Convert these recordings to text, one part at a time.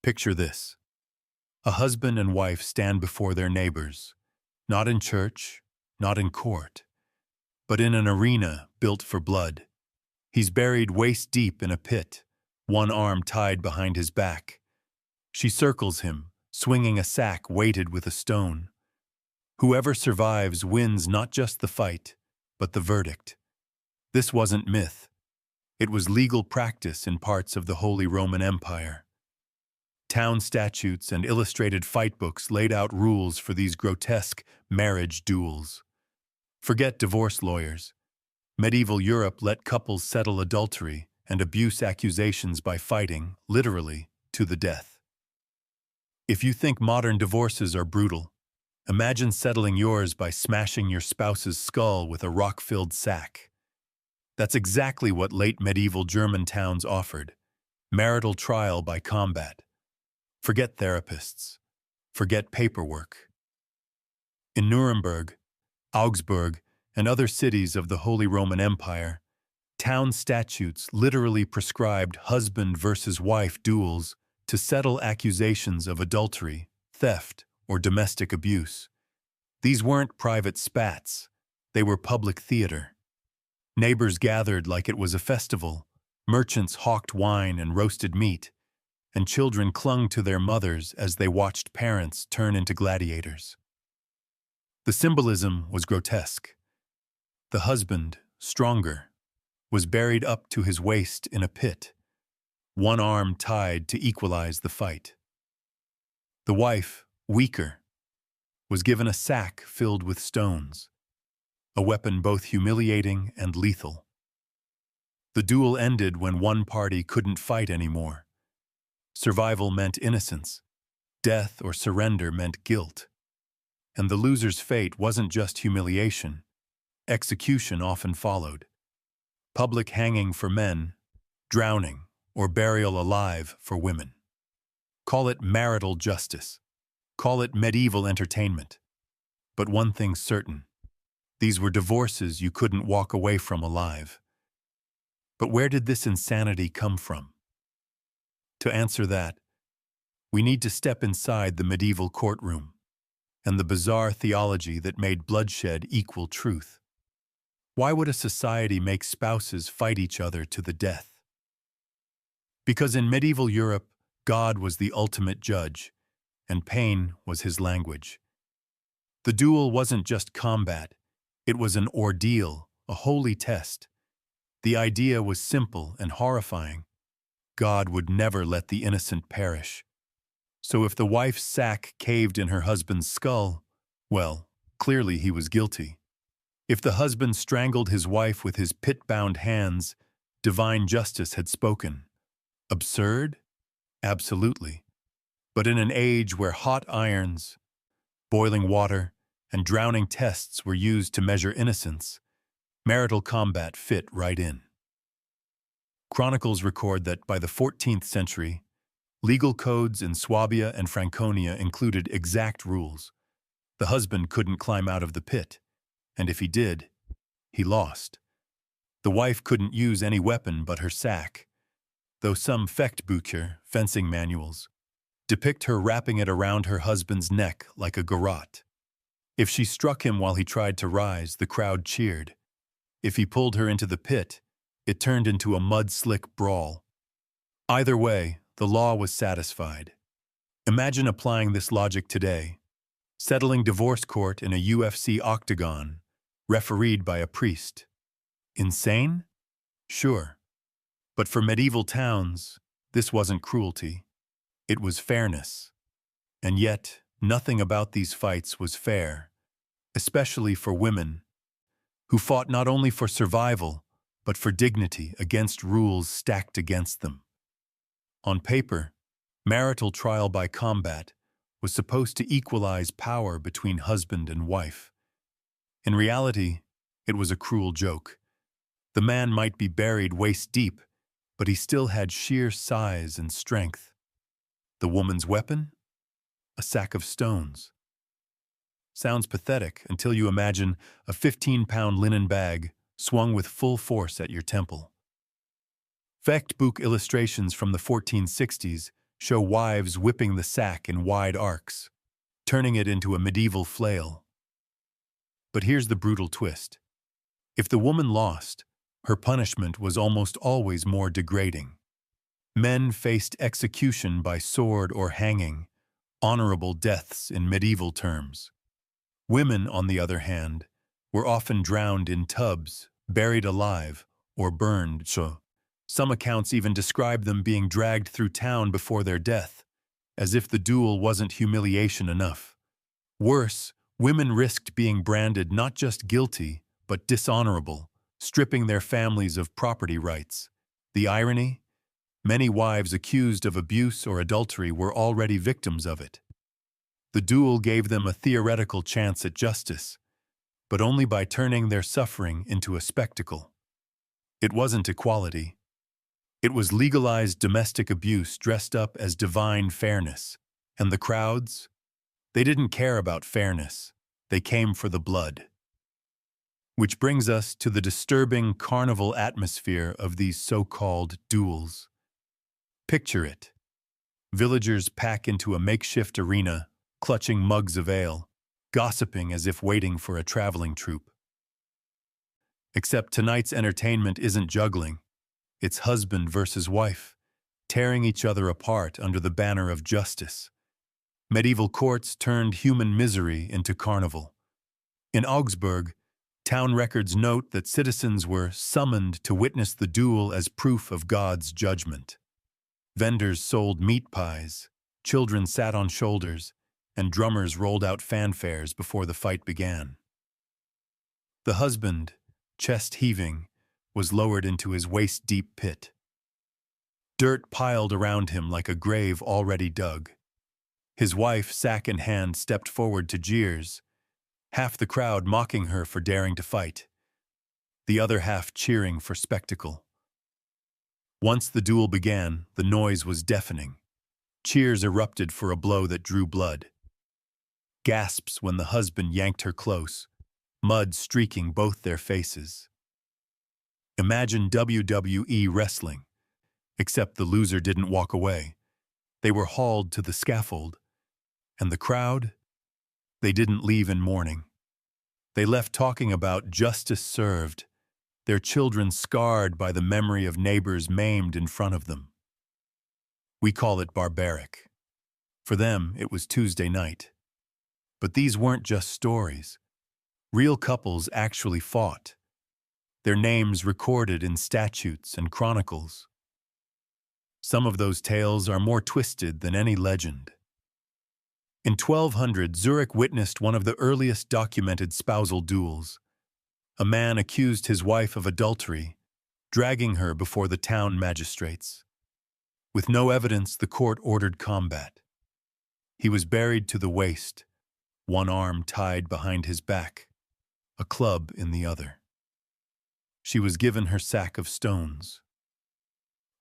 Picture this. A husband and wife stand before their neighbors, not in church, not in court, but in an arena built for blood. He's buried waist-deep in a pit, one arm tied behind his back. She circles him, swinging a sack weighted with a stone. Whoever survives wins not just the fight, but the verdict. This wasn't myth. It was legal practice in parts of the Holy Roman Empire. Town statutes and illustrated fight books laid out rules for these grotesque marriage duels. Forget divorce lawyers. Medieval Europe let couples settle adultery and abuse accusations by fighting, literally, to the death. If you think modern divorces are brutal, imagine settling yours by smashing your spouse's skull with a rock-filled sack. That's exactly what late medieval German towns offered: marital trial by combat. Forget therapists. Forget paperwork. In Nuremberg, Augsburg, and other cities of the Holy Roman Empire, town statutes literally prescribed husband versus wife duels to settle accusations of adultery, theft, or domestic abuse. These weren't private spats. They were public theater. Neighbors gathered like it was a festival. Merchants hawked wine and roasted meat, and children clung to their mothers as they watched parents turn into gladiators. The symbolism was grotesque. The husband, stronger, was buried up to his waist in a pit, one arm tied to equalize the fight. The wife, weaker, was given a sack filled with stones, a weapon both humiliating and lethal. The duel ended when one party couldn't fight anymore. Survival meant innocence. Death or surrender meant guilt. And the loser's fate wasn't just humiliation. Execution often followed. Public hanging for men, drowning, or burial alive for women. Call it marital justice. Call it medieval entertainment. But one thing's certain: these were divorces you couldn't walk away from alive. But where did this insanity come from? To answer that, we need to step inside the medieval courtroom and the bizarre theology that made bloodshed equal truth. Why would a society make spouses fight each other to the death? Because in medieval Europe, God was the ultimate judge, and pain was his language. The duel wasn't just combat, it was an ordeal, a holy test. The idea was simple and horrifying. God would never let the innocent perish. So if the wife's sack caved in her husband's skull, well, clearly he was guilty. If the husband strangled his wife with his pit-bound hands, divine justice had spoken. Absurd? Absolutely. But in an age where hot irons, boiling water, and drowning tests were used to measure innocence, marital combat fit right in. Chronicles record that by the 14th century, legal codes in Swabia and Franconia included exact rules. The husband couldn't climb out of the pit, and if he did, he lost. The wife couldn't use any weapon but her sack, though some Fechtbücher, fencing manuals, depict her wrapping it around her husband's neck like a garrote. If she struck him while he tried to rise, the crowd cheered. If he pulled her into the pit, it turned into a mud-slick brawl. Either way, the law was satisfied. Imagine applying this logic today, settling divorce court in a UFC octagon, refereed by a priest. Insane? Sure. But for medieval towns, this wasn't cruelty. It was fairness. And yet, nothing about these fights was fair, especially for women, who fought not only for survival, but for dignity against rules stacked against them. On paper, marital trial by combat was supposed to equalize power between husband and wife. In reality, it was a cruel joke. The man might be buried waist-deep, but he still had sheer size and strength. The woman's weapon? A sack of stones. Sounds pathetic until you imagine a 15-pound linen bag swung with full force at your temple. Fechtbuch illustrations from the 1460s show wives whipping the sack in wide arcs, turning it into a medieval flail. But here's the brutal twist. If the woman lost, her punishment was almost always more degrading. Men faced execution by sword or hanging, honorable deaths in medieval terms. Women, on the other hand, were often drowned in tubs, buried alive, or burned. Some accounts even describe them being dragged through town before their death, as if the duel wasn't humiliation enough. Worse, women risked being branded not just guilty, but dishonorable, stripping their families of property rights. The irony? Many wives accused of abuse or adultery were already victims of it. The duel gave them a theoretical chance at justice, but only by turning their suffering into a spectacle. It wasn't equality. It was legalized domestic abuse dressed up as divine fairness. And the crowds? They didn't care about fairness. They came for the blood. Which brings us to the disturbing carnival atmosphere of these so-called duels. Picture it. Villagers pack into a makeshift arena, clutching mugs of ale, gossiping as if waiting for a traveling troupe. Except tonight's entertainment isn't juggling. It's husband versus wife, tearing each other apart under the banner of justice. Medieval courts turned human misery into carnival. In Augsburg, town records note that citizens were summoned to witness the duel as proof of God's judgment. Vendors sold meat pies, children sat on shoulders, and drummers rolled out fanfares before the fight began. The husband, chest heaving, was lowered into his waist-deep pit. Dirt piled around him like a grave already dug. His wife, sack in hand, stepped forward to jeers, half the crowd mocking her for daring to fight, the other half cheering for spectacle. Once the duel began, the noise was deafening. Cheers erupted for a blow that drew blood. Gasps when the husband yanked her close, mud streaking both their faces. Imagine WWE wrestling, except the loser didn't walk away. They were hauled to the scaffold. And the crowd? They didn't leave in mourning. They left talking about justice served, their children scarred by the memory of neighbors maimed in front of them. We call it barbaric. For them, it was Tuesday night. But these weren't just stories. Real couples actually fought. Their names recorded in statutes and chronicles. Some of those tales are more twisted than any legend. In 1200, Zurich witnessed one of the earliest documented spousal duels. A man accused his wife of adultery, dragging her before the town magistrates. With no evidence, the court ordered combat. He was buried to the waist, one arm tied behind his back, a club in the other. She was given her sack of stones.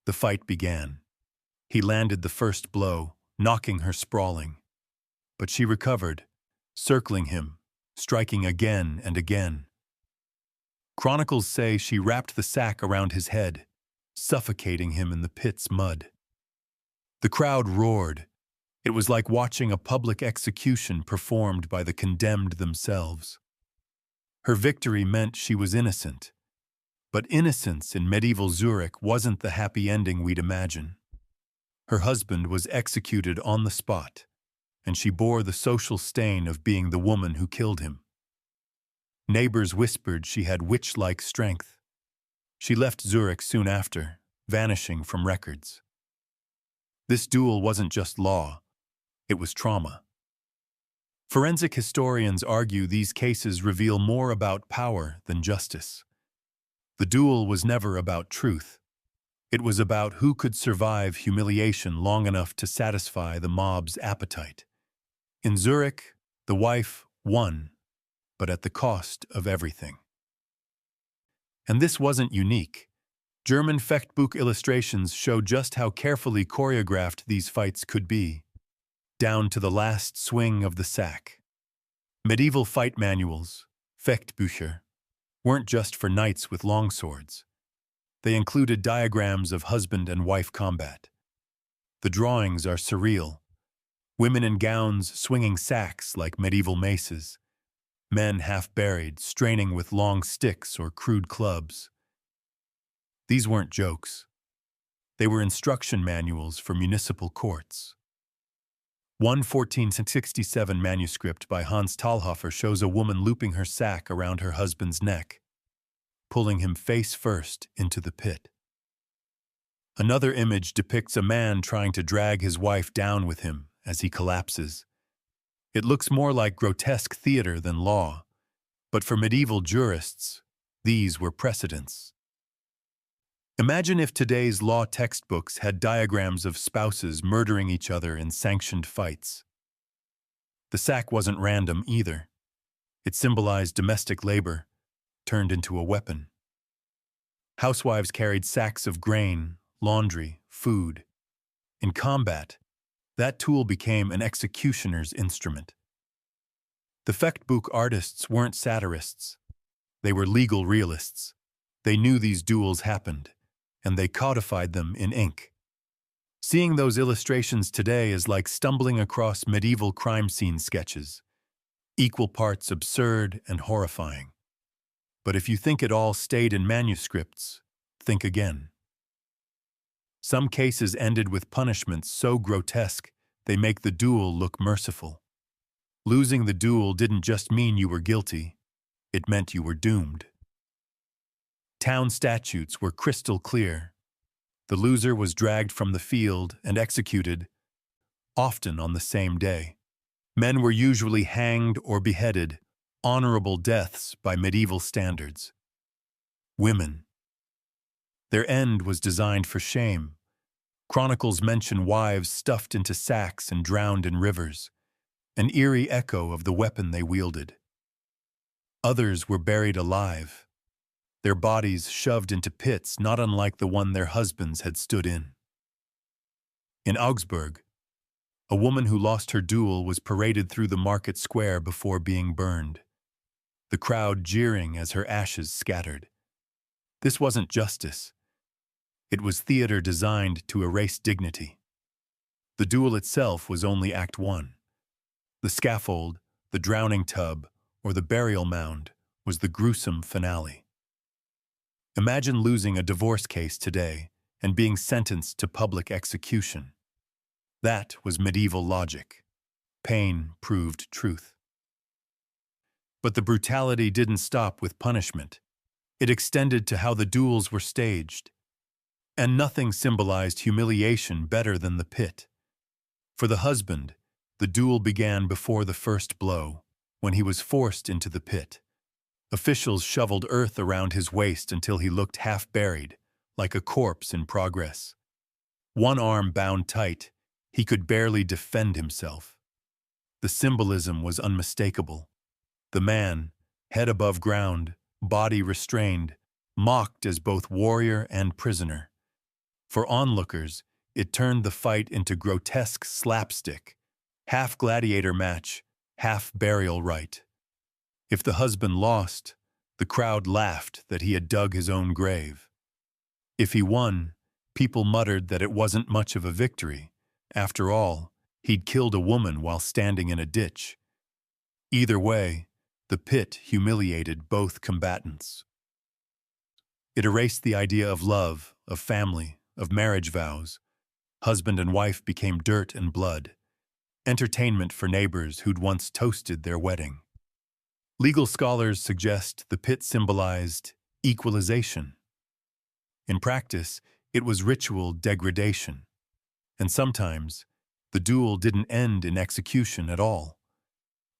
The fight began. He landed the first blow, knocking her sprawling. But she recovered, circling him, striking again and again. Chronicles say she wrapped the sack around his head, suffocating him in the pit's mud. The crowd roared. It was like watching a public execution performed by the condemned themselves. Her victory meant she was innocent. But innocence in medieval Zurich wasn't the happy ending we'd imagine. Her husband was executed on the spot, and she bore the social stain of being the woman who killed him. Neighbors whispered she had witch-like strength. She left Zurich soon after, vanishing from records. This duel wasn't just law, it was trauma. Forensic historians argue these cases reveal more about power than justice. The duel was never about truth. It was about who could survive humiliation long enough to satisfy the mob's appetite. In Zurich, the wife won, but at the cost of everything. And this wasn't unique. German Fechtbuch illustrations show just how carefully choreographed these fights could be, down to the last swing of the sack. Medieval fight manuals, Fechtbücher, weren't just for knights with longswords. They included diagrams of husband and wife combat. The drawings are surreal. Women in gowns swinging sacks like medieval maces. Men half buried, straining with long sticks or crude clubs. These weren't jokes. They were instruction manuals for municipal courts. One 1467 manuscript by Hans Talhofer shows a woman looping her sack around her husband's neck, pulling him face first into the pit. Another image depicts a man trying to drag his wife down with him as he collapses. It looks more like grotesque theater than law, but for medieval jurists, these were precedents. Imagine if today's law textbooks had diagrams of spouses murdering each other in sanctioned fights. The sack wasn't random either. It symbolized domestic labor, turned into a weapon. Housewives carried sacks of grain, laundry, food. In combat, that tool became an executioner's instrument. The Fechtbuch artists weren't satirists. They were legal realists. They knew these duels happened, and they codified them in ink. Seeing those illustrations today is like stumbling across medieval crime scene sketches, equal parts absurd and horrifying. But if you think it all stayed in manuscripts, think again. Some cases ended with punishments so grotesque they make the duel look merciful. Losing the duel didn't just mean you were guilty, it meant you were doomed. Town statutes were crystal clear. The loser was dragged from the field and executed, often on the same day. Men were usually hanged or beheaded, honorable deaths by medieval standards. Women. Their end was designed for shame. Chronicles mention wives stuffed into sacks and drowned in rivers, an eerie echo of the weapon they wielded. Others were buried alive, their bodies shoved into pits not unlike the one their husbands had stood in. In Augsburg, a woman who lost her duel was paraded through the market square before being burned, the crowd jeering as her ashes scattered. This wasn't justice. It was theater designed to erase dignity. The duel itself was only Act 1. The scaffold, the drowning tub, or the burial mound was the gruesome finale. Imagine losing a divorce case today and being sentenced to public execution. That was medieval logic. Pain proved truth. But the brutality didn't stop with punishment. It extended to how the duels were staged. And nothing symbolized humiliation better than the pit. For the husband, the duel began before the first blow, when he was forced into the pit. Officials shoveled earth around his waist until he looked half buried, like a corpse in progress. One arm bound tight, he could barely defend himself. The symbolism was unmistakable. The man, head above ground, body restrained, mocked as both warrior and prisoner. For onlookers, it turned the fight into grotesque slapstick, half gladiator match, half burial rite. If the husband lost, the crowd laughed that he had dug his own grave. If he won, people muttered that it wasn't much of a victory. After all, he'd killed a woman while standing in a ditch. Either way, the pit humiliated both combatants. It erased the idea of love, of family, of marriage vows. Husband and wife became dirt and blood, entertainment for neighbors who'd once toasted their wedding. Legal scholars suggest the pit symbolized equalization. In practice, it was ritual degradation. And sometimes, the duel didn't end in execution at all,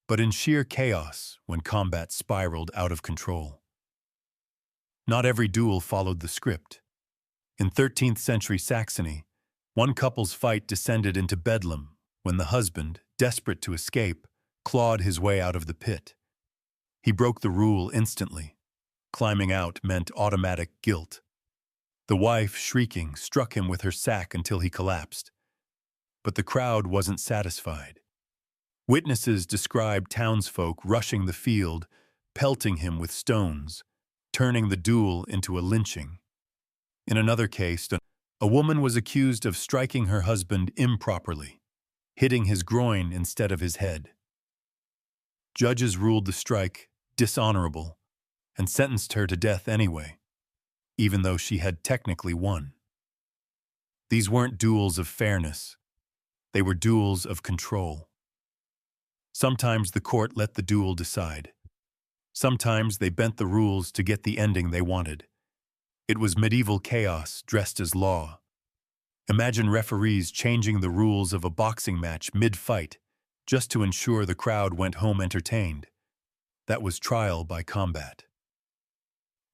but in sheer chaos when combat spiraled out of control. Not every duel followed the script. In 13th century Saxony, one couple's fight descended into bedlam when the husband, desperate to escape, clawed his way out of the pit. He broke the rule instantly. Climbing out meant automatic guilt. The wife, shrieking, struck him with her sack until he collapsed. But the crowd wasn't satisfied. Witnesses described townsfolk rushing the field, pelting him with stones, turning the duel into a lynching. In another case, A woman was accused of striking her husband improperly, hitting his groin instead of his head. Judges ruled the strike dishonorable and sentenced her to death anyway, even though she had technically won. These weren't duels of fairness. They were duels of control. Sometimes the court let the duel decide. Sometimes they bent the rules to get the ending they wanted. It was medieval chaos dressed as law. Imagine referees changing the rules of a boxing match mid-fight just to ensure the crowd went home entertained. That was trial by combat.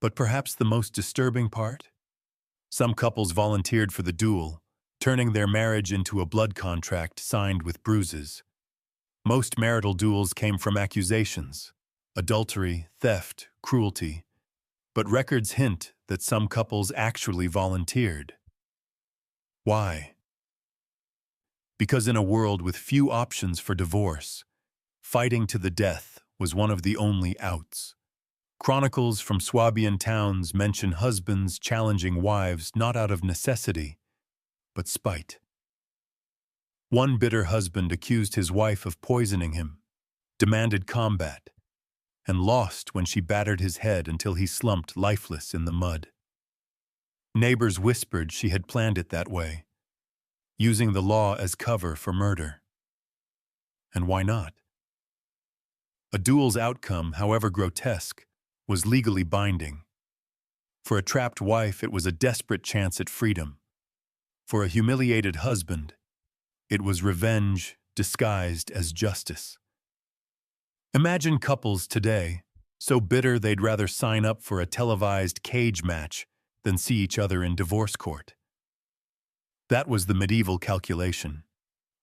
But perhaps the most disturbing part? Some couples volunteered for the duel, turning their marriage into a blood contract signed with bruises. Most marital duels came from accusations: adultery, theft, cruelty. But records hint that some couples actually volunteered. Why? Because in a world with few options for divorce, fighting to the death was one of the only outs. Chronicles from Swabian towns mention husbands challenging wives not out of necessity, but spite. One bitter husband accused his wife of poisoning him, demanded combat, and lost when she battered his head until he slumped lifeless in the mud. Neighbors whispered she had planned it that way, using the law as cover for murder. And why not? A duel's outcome, however grotesque, was legally binding. For a trapped wife, it was a desperate chance at freedom. For a humiliated husband, it was revenge disguised as justice. Imagine couples today, so bitter they'd rather sign up for a televised cage match than see each other in divorce court. That was the medieval calculation.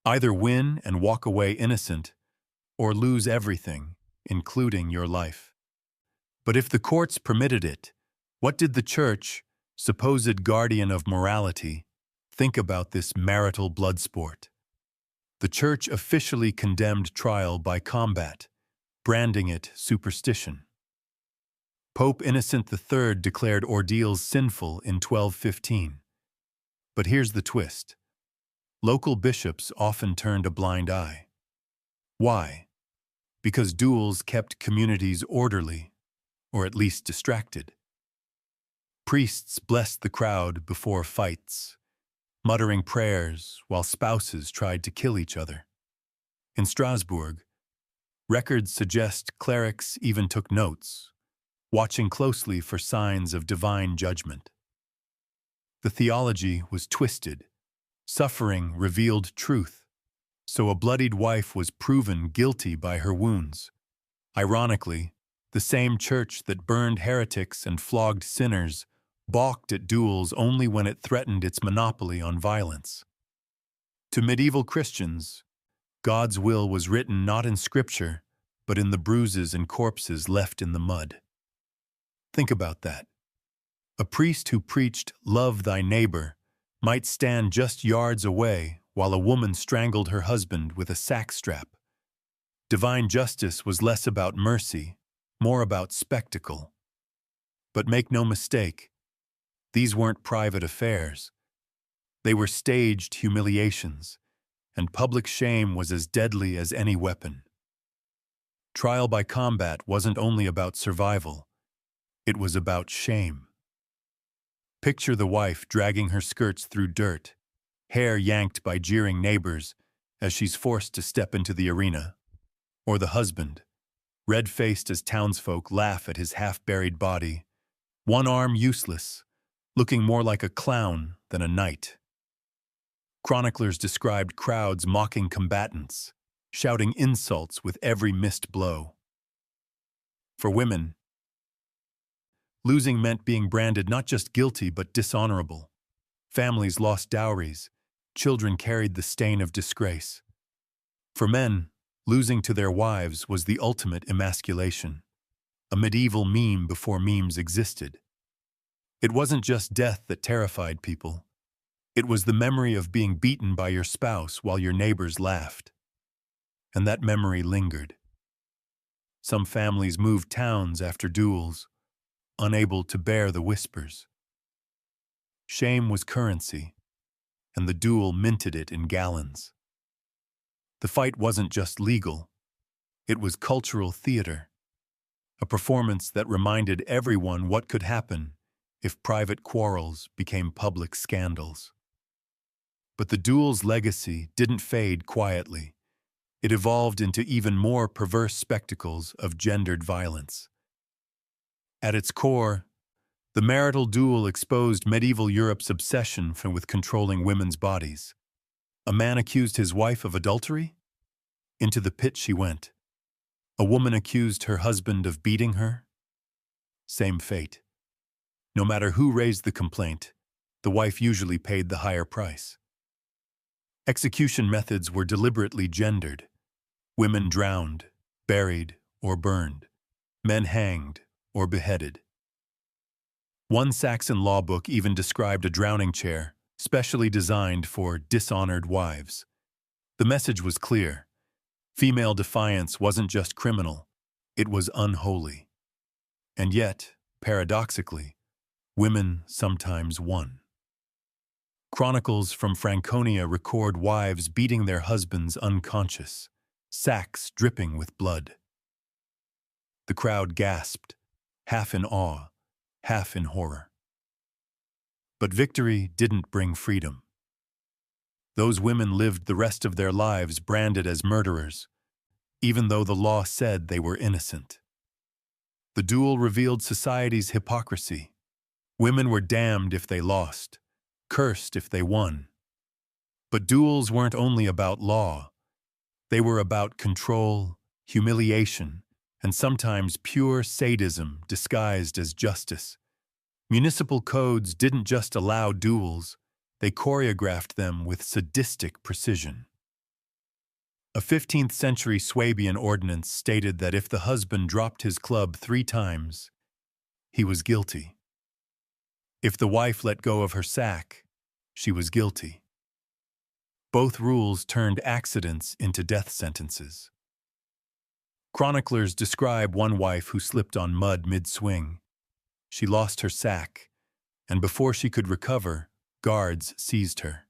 Either win and walk away innocent, or lose everything, including your life. But if the courts permitted it, what did the church, supposed guardian of morality, think about this marital blood sport? The church officially condemned trial by combat, branding it superstition. Pope Innocent III declared ordeals sinful in 1215. But here's the twist. Local bishops often turned a blind eye. Why? Because duels kept communities orderly, or at least distracted. Priests blessed the crowd before fights, muttering prayers while spouses tried to kill each other. In Strasbourg, records suggest clerics even took notes, watching closely for signs of divine judgment. The theology was twisted. Suffering revealed truth, so a bloodied wife was proven guilty by her wounds. Ironically, the same church that burned heretics and flogged sinners balked at duels only when it threatened its monopoly on violence. To medieval Christians, God's will was written not in Scripture, but in the bruises and corpses left in the mud. Think about that. A priest who preached, "Love thy neighbor," might stand just yards away while a woman strangled her husband with a sack strap. Divine justice was less about mercy, more about spectacle. But make no mistake, these weren't private affairs. They were staged humiliations, and public shame was as deadly as any weapon. Trial by combat wasn't only about survival, it was about shame. Picture the wife dragging her skirts through dirt, hair yanked by jeering neighbors as she's forced to step into the arena. Or the husband, red-faced as townsfolk laugh at his half-buried body, one arm useless, looking more like a clown than a knight. Chroniclers described crowds mocking combatants, shouting insults with every missed blow. For women, losing meant being branded not just guilty but dishonorable. Families lost dowries, children carried the stain of disgrace. For men, losing to their wives was the ultimate emasculation, a medieval meme before memes existed. It wasn't just death that terrified people. It was the memory of being beaten by your spouse while your neighbors laughed. And that memory lingered. Some families moved towns after duels, unable to bear the whispers. Shame was currency, and the duel minted it in gallons. The fight wasn't just legal, it was cultural theater, a performance that reminded everyone what could happen if private quarrels became public scandals. But the duel's legacy didn't fade quietly. It evolved into even more perverse spectacles of gendered violence. At its core, the marital duel exposed medieval Europe's obsession with controlling women's bodies. A man accused his wife of adultery? Into the pit she went. A woman accused her husband of beating her? Same fate. No matter who raised the complaint, the wife usually paid the higher price. Execution methods were deliberately gendered. Women drowned, buried, or burned. Men hanged or beheaded. One Saxon law book even described a drowning chair, specially designed for dishonored wives. The message was clear. Female defiance wasn't just criminal, it was unholy. And yet, paradoxically, women sometimes won. Chronicles from Franconia record wives beating their husbands unconscious, sacks dripping with blood. The crowd gasped, half in awe, half in horror. But victory didn't bring freedom. Those women lived the rest of their lives branded as murderers, even though the law said they were innocent. The duel revealed society's hypocrisy. Women were damned if they lost, cursed if they won. But duels weren't only about law. They were about control, humiliation, and sometimes pure sadism disguised as justice. Municipal codes didn't just allow duels, they choreographed them with sadistic precision. A 15th century Swabian ordinance stated that if the husband dropped his club 3 times, he was guilty. If the wife let go of her sack, she was guilty. Both rules turned accidents into death sentences. Chroniclers describe one wife who slipped on mud mid-swing. She lost her sack, and before she could recover, guards seized her.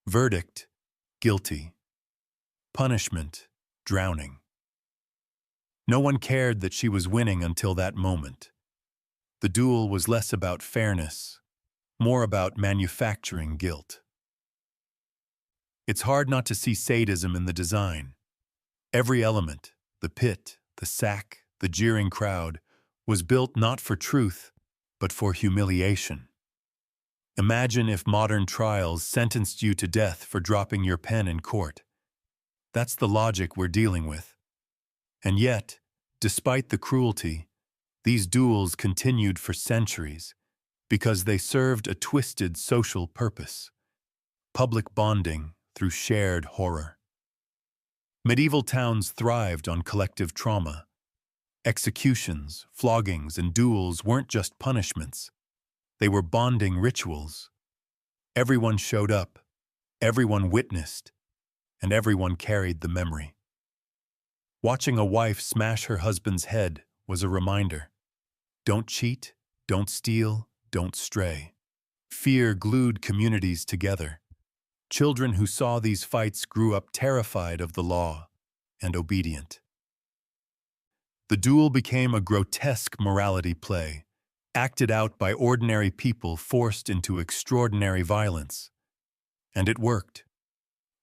Verdict: guilty. Punishment: drowning. No one cared that she was winning until that moment. The duel was less about fairness, more about manufacturing guilt. It's hard not to see sadism in the design. Every element, the pit, the sack, the jeering crowd, was built not for truth, but for humiliation. Imagine if modern trials sentenced you to death for dropping your pen in court. That's the logic we're dealing with. And yet, despite the cruelty, these duels continued for centuries because they served a twisted social purpose: public bonding through shared horror. Medieval towns thrived on collective trauma. Executions, floggings, and duels weren't just punishments. They were bonding rituals. Everyone showed up, everyone witnessed, and everyone carried the memory. Watching a wife smash her husband's head was a reminder. Don't cheat, don't steal, don't stray. Fear glued communities together. Children who saw these fights grew up terrified of the law and obedient. The duel became a grotesque morality play, acted out by ordinary people forced into extraordinary violence. And it worked.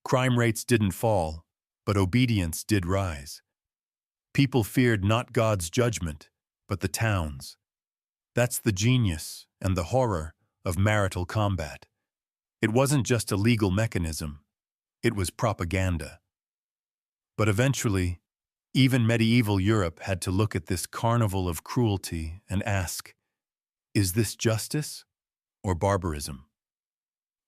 Crime rates didn't fall, but obedience did rise. People feared not God's judgment, but the town's. That's the genius and the horror of marital combat. It wasn't just a legal mechanism, it was propaganda. But eventually, even medieval Europe had to look at this carnival of cruelty and ask, is this justice or barbarism?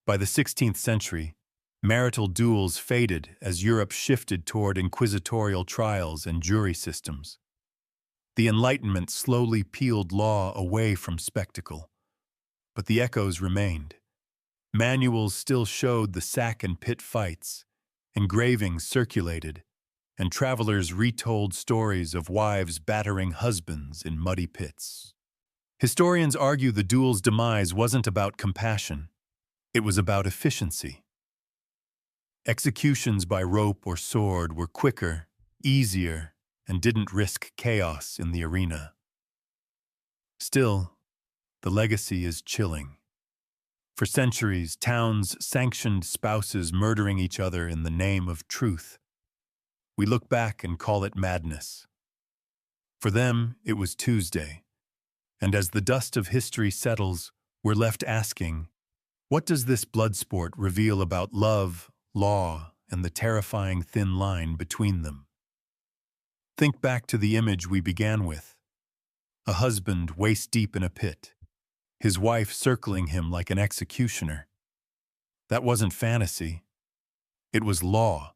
By the 16th century, marital duels faded as Europe shifted toward inquisitorial trials and jury systems. The Enlightenment slowly peeled law away from spectacle, but the echoes remained. Manuals still showed the sack and pit fights, engravings circulated, and travelers retold stories of wives battering husbands in muddy pits. Historians argue the duel's demise wasn't about compassion. It was about efficiency. Executions by rope or sword were quicker, easier, and didn't risk chaos in the arena. Still, the legacy is chilling. For centuries, towns sanctioned spouses murdering each other in the name of truth. We look back and call it madness. For them, it was Tuesday. And as the dust of history settles, we're left asking, what does this blood sport reveal about love, law, and the terrifying thin line between them? Think back to the image we began with. A husband waist-deep in a pit, his wife circling him like an executioner. That wasn't fantasy. It was law.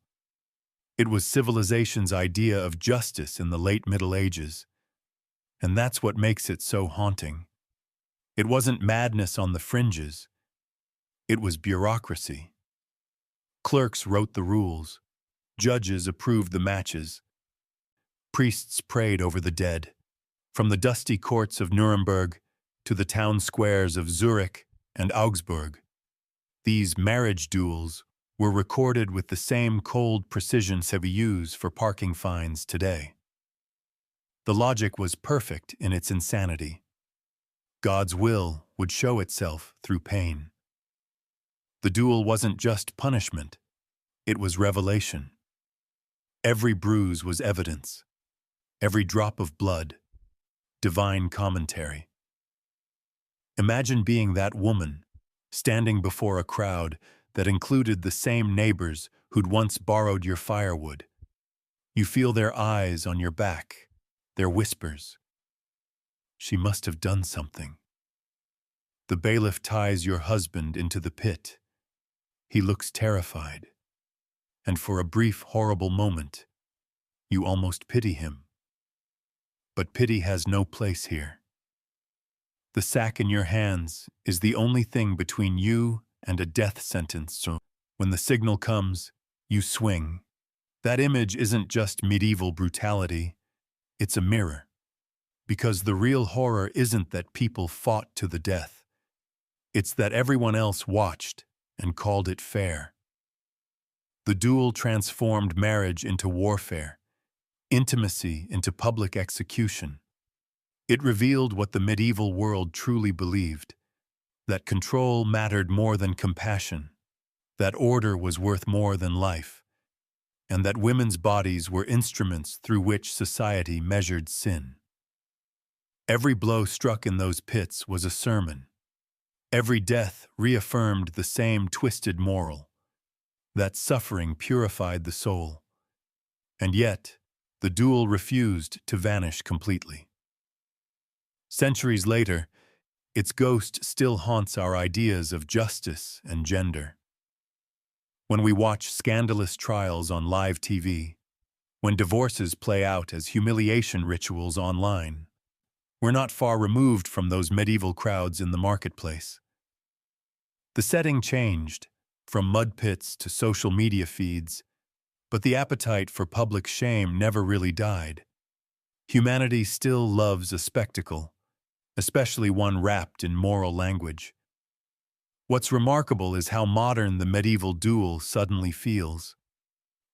It was civilization's idea of justice in the late Middle Ages. And that's what makes it so haunting. It wasn't madness on the fringes. It was bureaucracy. Clerks wrote the rules. Judges approved the matches. Priests prayed over the dead. From the dusty courts of Nuremberg to the town squares of Zurich and Augsburg, these marriage duels were recorded with the same cold precision we use for parking fines today. The logic was perfect in its insanity. God's will would show itself through pain. The duel wasn't just punishment, it was revelation. Every bruise was evidence. Every drop of blood, divine commentary. Imagine being that woman, standing before a crowd that included the same neighbors who'd once borrowed your firewood. You feel their eyes on your back, their whispers. She must have done something. The bailiff ties your husband into the pit. He looks terrified. And for a brief, horrible moment, you almost pity him. But pity has no place here. The sack in your hands is the only thing between you and a death sentence, so when the signal comes, you swing. That image isn't just medieval brutality, it's a mirror. Because the real horror isn't that people fought to the death. It's that everyone else watched and called it fair. The duel transformed marriage into warfare, intimacy into public execution. It revealed what the medieval world truly believed, that control mattered more than compassion, that order was worth more than life, and that women's bodies were instruments through which society measured sin. Every blow struck in those pits was a sermon. Every death reaffirmed the same twisted moral, that suffering purified the soul. And yet, the duel refused to vanish completely. Centuries later, its ghost still haunts our ideas of justice and gender. When we watch scandalous trials on live TV, when divorces play out as humiliation rituals online, we're not far removed from those medieval crowds in the marketplace. The setting changed, from mud pits to social media feeds, but the appetite for public shame never really died. Humanity still loves a spectacle, especially one wrapped in moral language. What's remarkable is how modern the medieval duel suddenly feels.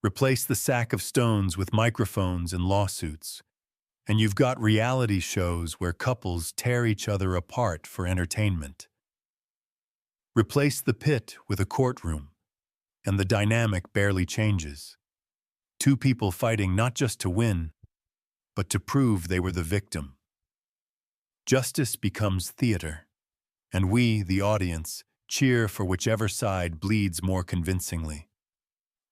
Replace the sack of stones with microphones and lawsuits, and you've got reality shows where couples tear each other apart for entertainment. Replace the pit with a courtroom, and the dynamic barely changes. Two people fighting not just to win, but to prove they were the victim. Justice becomes theater, and we, the audience, cheer for whichever side bleeds more convincingly.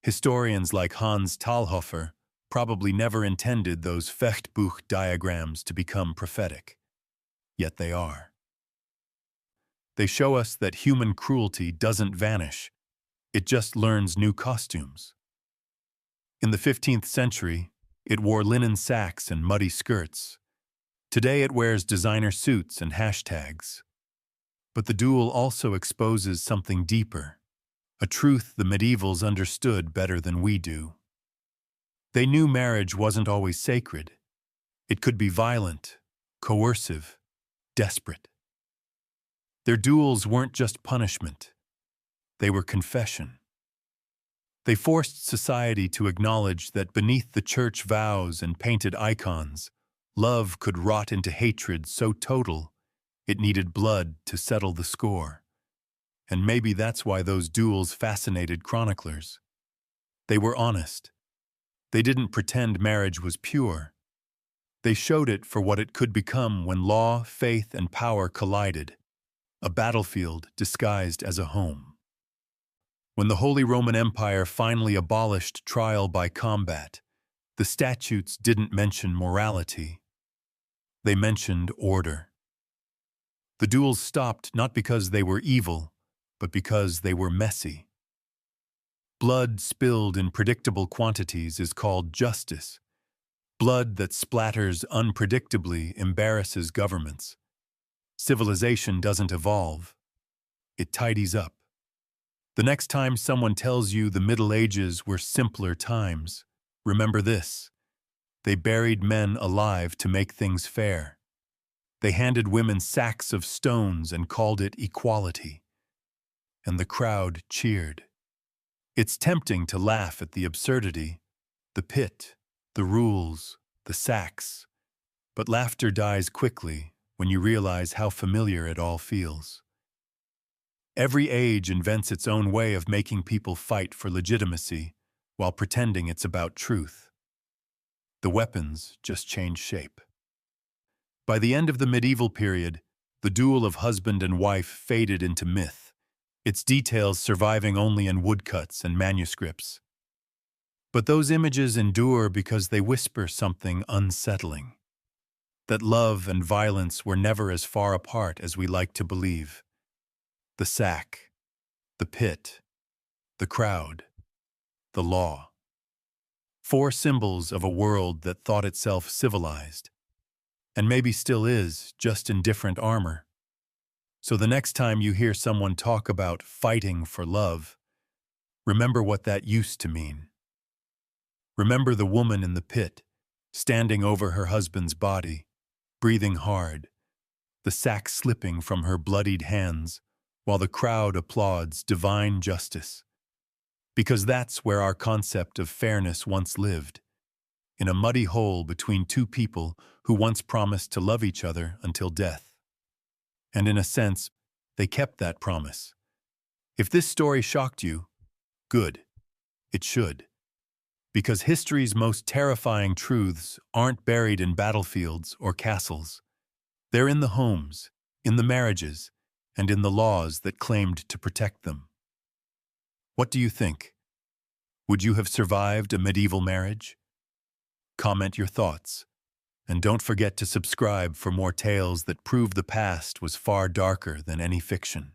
Historians like Hans Talhofer probably never intended those Fechtbuch diagrams to become prophetic. Yet they are. They show us that human cruelty doesn't vanish, it just learns new costumes. In the 15th century, it wore linen sacks and muddy skirts. Today it wears designer suits and hashtags. But the duel also exposes something deeper, a truth the medievals understood better than we do. They knew marriage wasn't always sacred. It could be violent, coercive, desperate. Their duels weren't just punishment, they were confession. They forced society to acknowledge that beneath the church vows and painted icons, love could rot into hatred so total it needed blood to settle the score. And maybe that's why those duels fascinated chroniclers. They were honest. They didn't pretend marriage was pure. They showed it for what it could become when law, faith, and power collided, a battlefield disguised as a home. When the Holy Roman Empire finally abolished trial by combat, the statutes didn't mention morality. They mentioned order. The duels stopped not because they were evil, but because they were messy. Blood spilled in predictable quantities is called justice. Blood that splatters unpredictably embarrasses governments. Civilization doesn't evolve. It tidies up. The next time someone tells you the Middle Ages were simpler times, remember this: they buried men alive to make things fair. They handed women sacks of stones and called it equality. And the crowd cheered. It's tempting to laugh at the absurdity, the pit, the rules, the sacks, but laughter dies quickly when you realize how familiar it all feels. Every age invents its own way of making people fight for legitimacy while pretending it's about truth. The weapons just change shape. By the end of the medieval period, the duel of husband and wife faded into myth, its details surviving only in woodcuts and manuscripts. But those images endure because they whisper something unsettling: that love and violence were never as far apart as we like to believe. The sack, the pit, the crowd, the law. 4 symbols of a world that thought itself civilized, and maybe still is, just in different armor. So the next time you hear someone talk about fighting for love, remember what that used to mean. Remember the woman in the pit, standing over her husband's body, breathing hard, the sack slipping from her bloodied hands, while the crowd applauds divine justice. Because that's where our concept of fairness once lived, in a muddy hole between 2 people who once promised to love each other until death. And in a sense, they kept that promise. If this story shocked you, good. It should. Because history's most terrifying truths aren't buried in battlefields or castles. They're in the homes, in the marriages, and in the laws that claimed to protect them. What do you think? Would you have survived a medieval marriage? Comment your thoughts, and don't forget to subscribe for more tales that prove the past was far darker than any fiction.